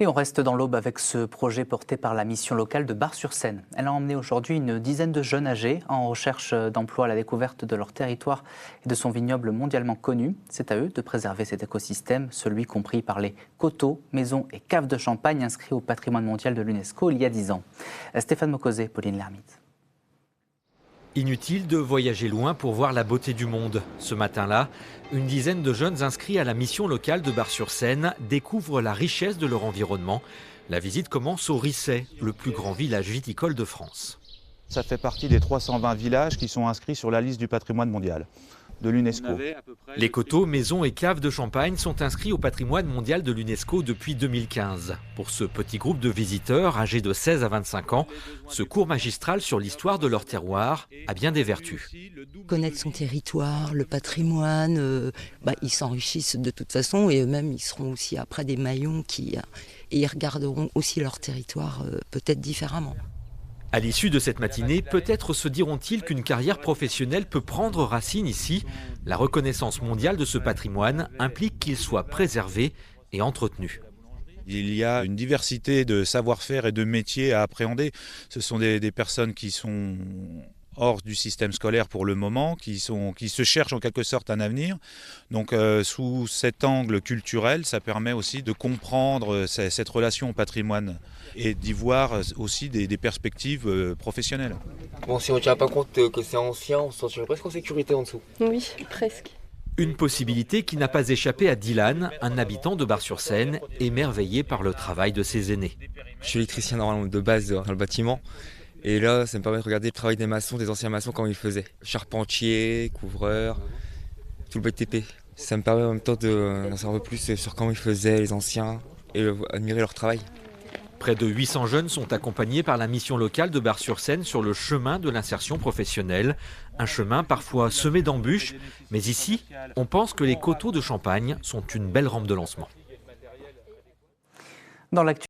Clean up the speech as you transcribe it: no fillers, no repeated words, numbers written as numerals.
Et on reste dans l'Aube avec ce projet porté par la mission locale de Bar-sur-Seine. Elle a emmené aujourd'hui une dizaine de jeunes âgés en recherche d'emploi à la découverte de leur territoire et de son vignoble mondialement connu. C'est à eux de préserver cet écosystème, celui compris par les coteaux, maisons et caves de champagne inscrits au patrimoine mondial de l'UNESCO il y a 10 ans. Stéphane Mocosé, Pauline Lermite. Inutile de voyager loin pour voir la beauté du monde. Ce matin-là, une dizaine de jeunes inscrits à la mission locale de Bar-sur-Seine découvrent la richesse de leur environnement. La visite commence au Risset, le plus grand village viticole de France. Ça fait partie des 320 villages qui sont inscrits sur la liste du patrimoine mondial de l'UNESCO. Les coteaux, maisons et caves de champagne sont inscrits au patrimoine mondial de l'UNESCO depuis 2015. Pour ce petit groupe de visiteurs âgés de 16 à 25 ans, ce cours magistral sur l'histoire de leur terroir a bien des vertus. Connaître son territoire, le patrimoine, ils s'enrichissent de toute façon et eux-mêmes ils seront aussi après des maillons et ils regarderont aussi leur territoire peut-être différemment. À l'issue de cette matinée, peut-être se diront-ils qu'une carrière professionnelle peut prendre racine ici. La reconnaissance mondiale de ce patrimoine implique qu'il soit préservé et entretenu. Il y a une diversité de savoir-faire et de métiers à appréhender. Ce sont des personnes qui sont hors du système scolaire pour le moment, qui se cherchent en quelque sorte un avenir. Donc sous cet angle culturel, ça permet aussi de comprendre cette relation au patrimoine et d'y voir aussi des perspectives professionnelles. Bon, si on ne tient pas compte que c'est ancien, on se sentirait presque en sécurité en dessous. Oui, presque. Une possibilité qui n'a pas échappé à Dylan, un habitant de Bar-sur-Seine, émerveillé par le travail de ses aînés. Je suis électricien normalement de base dans le bâtiment. Et là, ça me permet de regarder le travail des maçons, des anciens maçons, comment ils faisaient. Charpentier, couvreur, tout le BTP. Ça me permet en même temps d'en savoir plus sur comment ils faisaient, les anciens, et admirer leur travail. Près de 800 jeunes sont accompagnés par la mission locale de Bar-sur-Seine sur le chemin de l'insertion professionnelle. Un chemin parfois semé d'embûches, mais ici, on pense que les coteaux de champagne sont une belle rampe de lancement. Dans l'actu